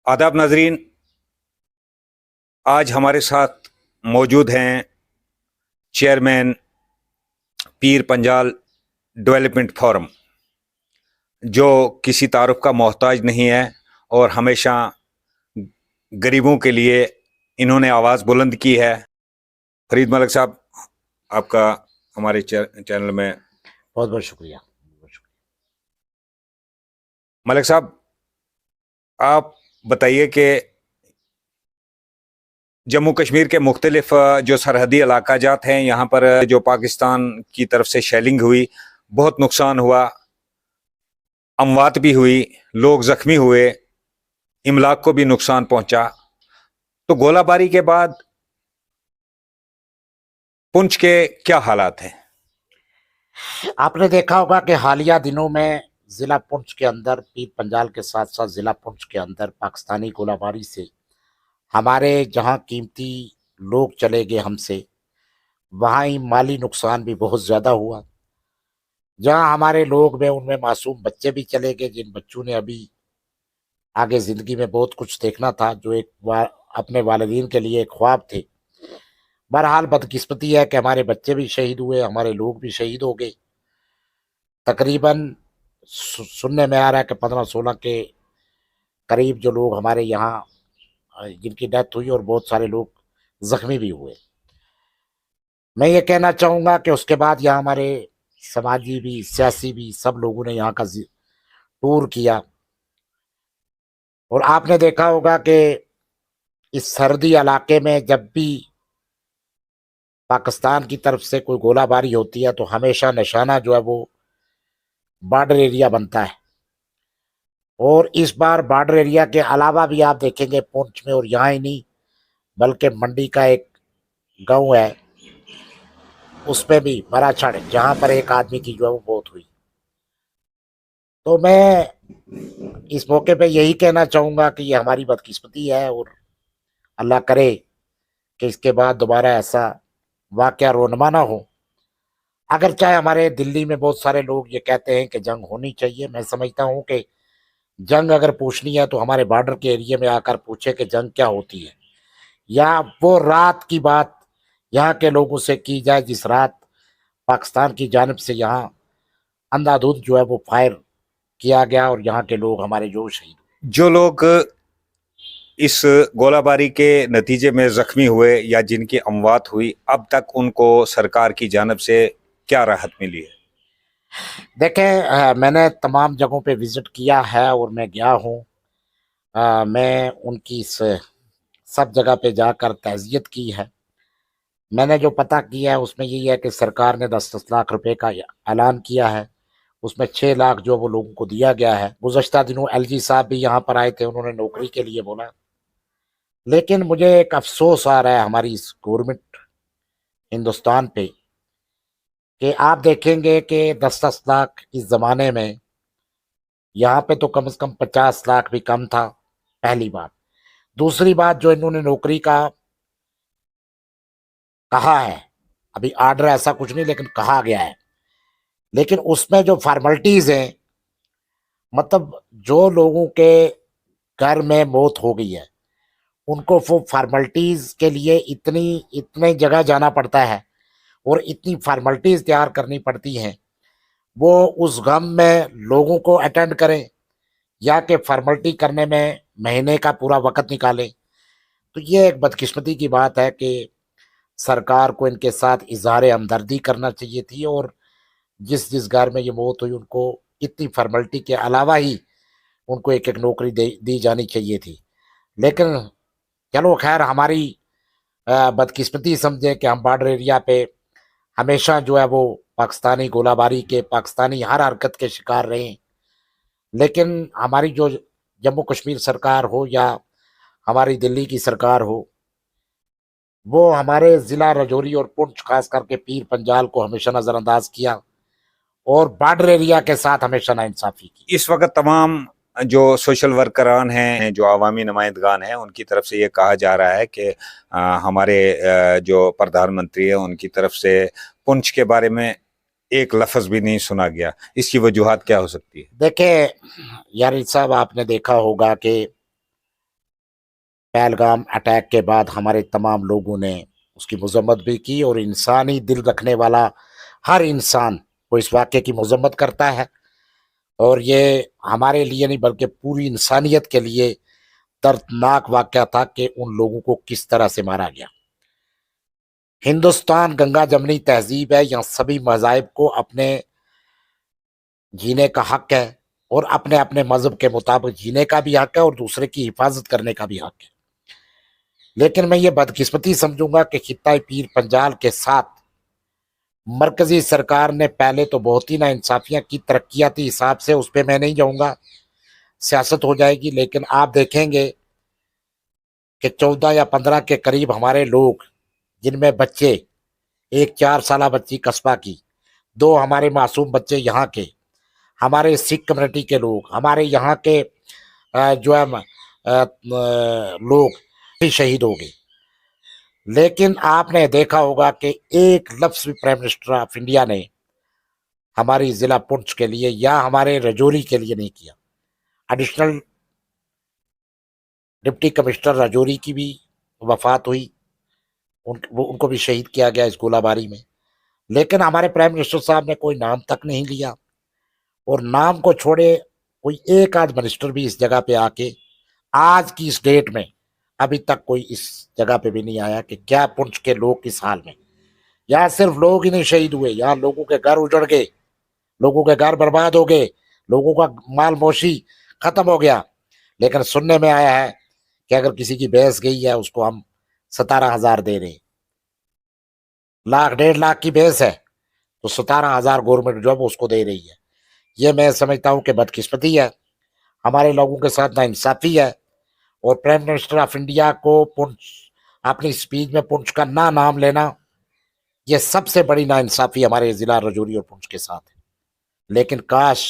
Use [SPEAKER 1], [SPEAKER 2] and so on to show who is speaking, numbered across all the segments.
[SPEAKER 1] आदाब नाजरीन, आज हमारे साथ मौजूद हैं chairman Pir Panjal development forum, जो किसी तारुफ का मोहताज नहीं है और हमेशा गरीबों के लिए इन्होंने आवाज़ बुलंद की है। फरीद मलिक साहब, आपका हमारे चैनल में
[SPEAKER 2] बहुत बहुत शुक्रिया।
[SPEAKER 1] मलिक साहब, आप बताइए कि जम्मू कश्मीर के मुख्तलिफ जो सरहदी इलाका जात हैं, यहाँ पर जो पाकिस्तान की तरफ से शेलिंग हुई, बहुत नुकसान हुआ, अमवात भी हुई, लोग ज़ख्मी हुए, इमलाक को भी नुकसान पहुंचा। तो गोलाबारी के बाद पुंछ के क्या हालात हैं?
[SPEAKER 2] आपने देखा होगा कि हालिया दिनों में जिला पुंछ के अंदर, पीर पंजाल के साथ साथ जिला पुंछ के अंदर पाकिस्तानी गोलाबारी से हमारे जहां कीमती लोग चले गए हमसे, वहां ही माली नुकसान भी बहुत ज़्यादा हुआ। जहां हमारे लोग में उनमें मासूम बच्चे भी चले गए, जिन बच्चों ने अभी आगे ज़िंदगी में बहुत कुछ देखना था, जो अपने वालिदैन के लिए एक ख्वाब थे। बहरहाल बदकिस्मती है कि हमारे बच्चे भी शहीद हुए, हमारे लोग भी शहीद हो गए। तकरीबन सुनने में आ रहा है कि 15-16 के करीब जो लोग हमारे यहाँ जिनकी डेथ हुई और बहुत सारे लोग जख्मी भी हुए। मैं ये कहना चाहूँगा कि उसके बाद यहाँ हमारे समाजी भी, सियासी भी, सब लोगों ने यहाँ का टूर किया। और आपने देखा होगा कि इस सरहदी इलाके में जब भी पाकिस्तान की तरफ से कोई गोलाबारी होती है तो हमेशा निशाना जो है वो बॉर्डर एरिया बनता है। और इस बार बॉर्डर एरिया के अलावा भी आप देखेंगे पुंछ में, और यहाँ ही नहीं बल्कि मंडी का एक गांव है, उसमें भी बराछड़, जहाँ पर एक आदमी की जो है वो मौत हुई। तो मैं इस मौके पे यही कहना चाहूँगा कि ये हमारी बदकिस्मती है और अल्लाह करे कि इसके बाद दोबारा ऐसा वाक़या रोनमा ना हो। अगर चाहे हमारे दिल्ली में बहुत सारे लोग ये कहते हैं कि जंग होनी चाहिए, मैं समझता हूँ कि जंग अगर पूछनी है तो हमारे बॉर्डर के एरिया में आकर पूछे कि जंग क्या होती है, या वो रात की बात यहाँ के लोगों से की जाए जिस रात पाकिस्तान की जानिब से यहाँ अंधाधुंध जो है वो फायर किया गया और यहाँ के लोग हमारे जो शहीद हुए।
[SPEAKER 1] जो लोग इस गोलाबारी के नतीजे में जख्मी हुए या जिनकी अमवात हुई, अब तक उनको सरकार की जानिब से क्या राहत मिली है?
[SPEAKER 2] देखें, मैंने तमाम जगहों पे विज़िट किया है और मैं गया हूँ। मैं उनकी सब जगह पे जाकर ताज़ियत की है। मैंने जो पता किया है उसमें यही है कि सरकार ने 10-10 लाख रुपए का ऐलान किया है, उसमें 6 लाख जो वो लोगों को दिया गया है। गुज़श्ता दिनों एलजी साहब भी यहाँ पर आए थे, उन्होंने नौकरी के लिए बोला। लेकिन मुझे एक अफसोस आ रहा है हमारी इस गवर्नमेंट हिंदुस्तान पे कि आप देखेंगे कि 10-10 लाख इस ज़माने में, यहाँ पे तो कम से कम 50 लाख भी कम था, पहली बात। दूसरी बात, जो इन्होंने नौकरी का कहा है, अभी आर्डर ऐसा कुछ नहीं लेकिन कहा गया है, लेकिन उसमें जो फॉर्मेलिटीज़ हैं, मतलब जो लोगों के घर में मौत हो गई है उनको वो फॉर्मेलिटीज़ के लिए इतने जगह जाना पड़ता है और इतनी फॉर्मेलिटीज़ तैयार करनी पड़ती हैं, वो उस गम में लोगों को अटेंड करें या कि फॉर्मेलिटी करने में महीने का पूरा वक्त निकालें। तो ये एक बदकिस्मती की बात है कि सरकार को इनके साथ इजहार हमदर्दी करना चाहिए थी और जिस जिस घर में ये मौत हुई उनको इतनी फॉर्मेलिटी के अलावा ही उनको एक एक नौकरी दी जानी चाहिए थी। लेकिन चलो खैर, हमारी बदकिस्मती समझे कि हम बॉर्डर एरिया पे हमेशा जो है वो पाकिस्तानी गोलाबारी के, पाकिस्तानी हर हरकत के शिकार रहे। लेकिन हमारी जो जम्मू कश्मीर सरकार हो या हमारी दिल्ली की सरकार हो, वो हमारे ज़िला रजौरी और पुंछ खास करके पीर पंजाल को हमेशा नज़रअंदाज किया और बॉर्डर एरिया के साथ हमेशा नाइंसाफ़ी की।
[SPEAKER 1] इस वक्त तमाम जो सोशल वर्करान हैं, जो अवामी नुमाइंदगान हैं, उनकी तरफ से ये कहा जा रहा है कि हमारे जो प्रधानमंत्री हैं उनकी तरफ से पुंछ के बारे में एक लफ्ज़ भी नहीं सुना गया। इसकी वजूहात क्या हो सकती है?
[SPEAKER 2] देखें यार साहब, आपने देखा होगा कि पहलगाम अटैक के बाद हमारे तमाम लोगों ने उसकी मजम्मत भी की, और इंसानी दिल रखने वाला हर इंसान वो इस वाक़े की मजम्मत करता है। और ये हमारे लिए नहीं बल्कि पूरी इंसानियत के लिए दर्दनाक वाक़या था कि उन लोगों को किस तरह से मारा गया। हिंदुस्तान गंगा जमनी तहजीब है, यहाँ सभी मज़ाहिब को अपने जीने का हक है, और अपने अपने मज़हब के मुताबिक जीने का भी हक है, और दूसरे की हिफाजत करने का भी हक है। लेकिन मैं ये बदकिस्मती समझूंगा कि खित्ता पीर पंजाल के साथ मरकजी सरकार ने पहले तो बहुत ही नाइंसाफियां की, तरक्याती हिसाब से उस पर मैं नहीं जाऊंगा, सियासत हो जाएगी। लेकिन आप देखेंगे कि 14 या 15 के करीब हमारे लोग, जिनमें बच्चे, एक 4 साल बच्ची कस्बा की, 2 हमारे मासूम बच्चे यहाँ के, हमारे सिख कम्युनिटी के लोग, हमारे यहाँ के जो है लोग भी शहीद हो गए। लेकिन आपने देखा होगा कि एक लफ्ज़ भी प्राइम मिनिस्टर ऑफ इंडिया ने हमारी ज़िला पुंछ के लिए या हमारे रजौरी के लिए नहीं किया। एडिशनल डिप्टी कमिश्नर रजौरी की भी वफात हुई, उनको भी शहीद किया गया इस गोलाबारी में। लेकिन हमारे प्राइम मिनिस्टर साहब ने कोई नाम तक नहीं लिया, और नाम को छोड़े कोई एक आध मिनिस्टर भी इस जगह पे आके आज की इस डेट में अभी तक कोई इस जगह पे भी नहीं आया कि क्या पुंछ के लोग किस हाल में। यहाँ सिर्फ लोग ही नहीं शहीद हुए, यहाँ लोगों के घर उजड़ गए, लोगों के घर बर्बाद हो गए, लोगों का माल मोशी खत्म हो गया। लेकिन सुनने में आया है कि अगर किसी की भैंस गई है उसको हम 17,000 दे रहे, 1,00,000 1,50,000 की भैंस है तो 17,000 गवर्नमेंट जो है वो उसको दे रही है। ये मैं समझता हूँ कि बदकिस्मती है, हमारे लोगों के साथ नाइंसाफी है। और प्राइम मिनिस्टर ऑफ इंडिया को पुंछ अपनी स्पीच में पुंछ का ना नाम लेना, ये सबसे बड़ी नाइंसाफी हमारे जिला रजौरी और पुंछ के साथ है। लेकिन काश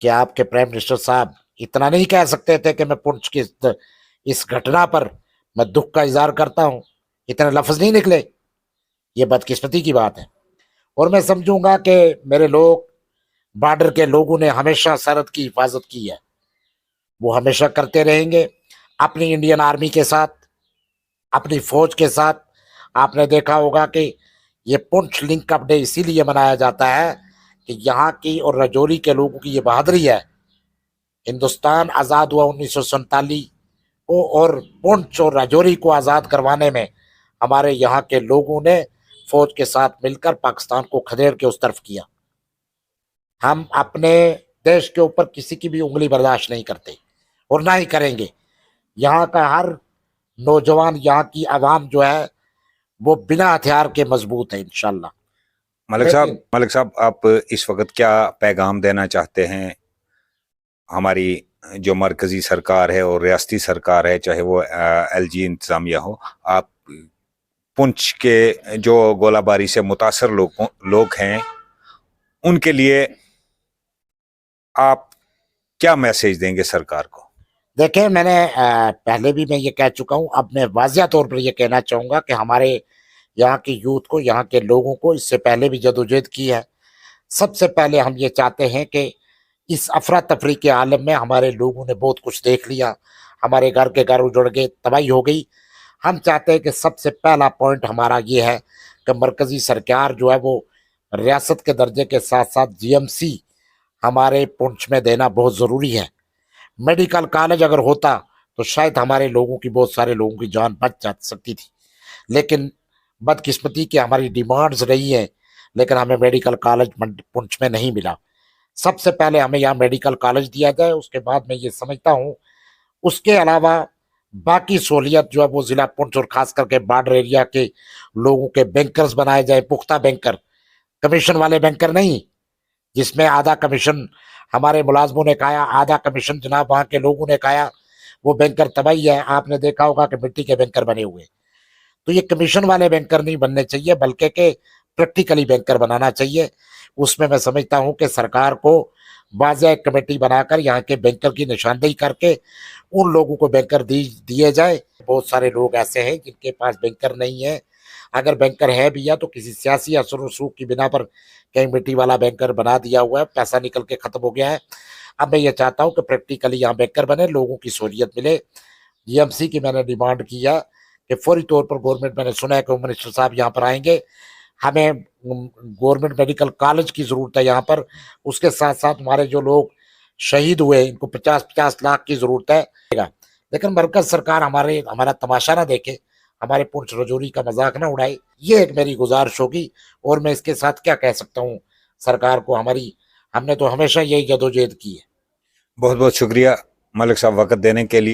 [SPEAKER 2] कि आपके प्राइम मिनिस्टर साहब इतना नहीं कह सकते थे कि मैं पुंछ की इस घटना पर मैं दुख का इजहार करता हूँ, इतने लफ्ज नहीं निकले। ये बदकिस्मती की बात है। और मैं समझूंगा कि मेरे लोग, बॉर्डर के लोगों ने हमेशा सरहद की हिफाजत की है, वो हमेशा करते रहेंगे अपनी इंडियन आर्मी के साथ, अपनी फौज के साथ। आपने देखा होगा कि ये पुंछ लिंक अप डे इसीलिए मनाया जाता है कि यहाँ की और रजौरी के लोगों की ये बहादुरी है। हिंदुस्तान आज़ाद हुआ 1947 को, और पुंछ और रजौरी को आज़ाद करवाने में हमारे यहाँ के लोगों ने फौज के साथ मिलकर पाकिस्तान को खदेड़ के उस तरफ किया। हम अपने देश के ऊपर किसी की भी उंगली बर्दाश्त नहीं करते और ना ही करेंगे। यहाँ का हर नौजवान, यहाँ की आवाम जो है वो बिना हथियार के मजबूत है इंशाल्लाह।
[SPEAKER 1] मलिक साहब, आप इस वक्त क्या पैगाम देना चाहते हैं हमारी जो मरकजी सरकार है और रियासती सरकार है, चाहे वो एलजी इंतजामिया हो? आप पुंछ के जो गोलाबारी से मुतासर लोग हैं उनके लिए आप क्या मैसेज देंगे सरकार को?
[SPEAKER 2] देखें, मैंने पहले भी मैं ये कह चुका हूँ, अब मैं वाज़िया तौर पर ये कहना चाहूँगा कि हमारे यहाँ की यूथ को, यहाँ के लोगों को इससे पहले भी जदोजहद की है। सबसे पहले हम ये चाहते हैं कि इस अफरा तफरी के आलम में हमारे लोगों ने बहुत कुछ देख लिया, हमारे घर के घर उजड़ गए, तबाही हो गई। हम चाहते हैं कि सबसे पहला पॉइंट हमारा ये है कि मरकजी सरकार जो है वो रियासत के दर्जे के साथ साथ जीएमसी हमारे पुंछ में देना बहुत ज़रूरी है। मेडिकल कॉलेज अगर होता तो शायद हमारे लोगों की, बहुत सारे लोगों की जान बच जा सकती थी। लेकिन बदकिस्मती की हमारी डिमांड्स रही है, लेकिन हमें मेडिकल कॉलेज पुंछ में नहीं मिला। सबसे पहले हमें यहाँ मेडिकल कॉलेज दिया जाए, उसके बाद मैं ये समझता हूँ उसके अलावा बाकी सहूलियत जो है वो ज़िला पुंछ और ख़ास करके बॉर्डर एरिया के लोगों के बैंकर्स बनाए जाए, पुख्ता बैंकर, कमीशन वाले बैंकर नहीं जिसमें आधा कमीशन हमारे मुलाजमों ने खाया, आधा कमीशन जनाब वहाँ के लोगों ने खाया। वो बैंकर तबाही है। आपने देखा होगा कि मिट्टी के बैंकर बने हुए। तो ये कमीशन वाले बैंकर नहीं बनने चाहिए, बल्कि के प्रैक्टिकली बैंकर बनाना चाहिए। उसमें मैं समझता हूँ कि सरकार को वाज़ेह कमेटी बनाकर यहाँ के बैंकर की निशानदेही करके उन लोगों को बैंकर दिए जाए। बहुत सारे लोग ऐसे हैं जिनके पास बैंकर नहीं है, अगर बैंकर है भी या तो किसी सियासी असर रसूख की बिना पर कहीं मिट्टी वाला बैंकर बना दिया हुआ है, पैसा निकल के ख़त्म हो गया है। अब मैं ये चाहता हूँ कि प्रैक्टिकली यहाँ बैंकर बने, लोगों की सहूलियत मिले, जीएमसी की मैंने डिमांड किया कि फौरी तौर पर गवर्नमेंट, मैंने सुना है कि होम मिनिस्टर साहब यहाँ पर आएंगे, हमें गवर्नमेंट मेडिकल कॉलेज की ज़रूरत है यहाँ पर, उसके साथ साथ हमारे जो लोग शहीद हुए इनको 50-50 लाख की ज़रूरत है। लेकिन मरकज़ सरकार हमारा तमाशा ना देखे, हमारे पुंछ रजौरी का मजाक ना उड़ाए, ये एक मेरी गुजारिश होगी। और मैं इसके साथ क्या कह सकता हूँ सरकार को, हमने तो हमेशा यही जदोजहद की है।
[SPEAKER 1] बहुत बहुत शुक्रिया मलिक साहब वक्त देने के लिए।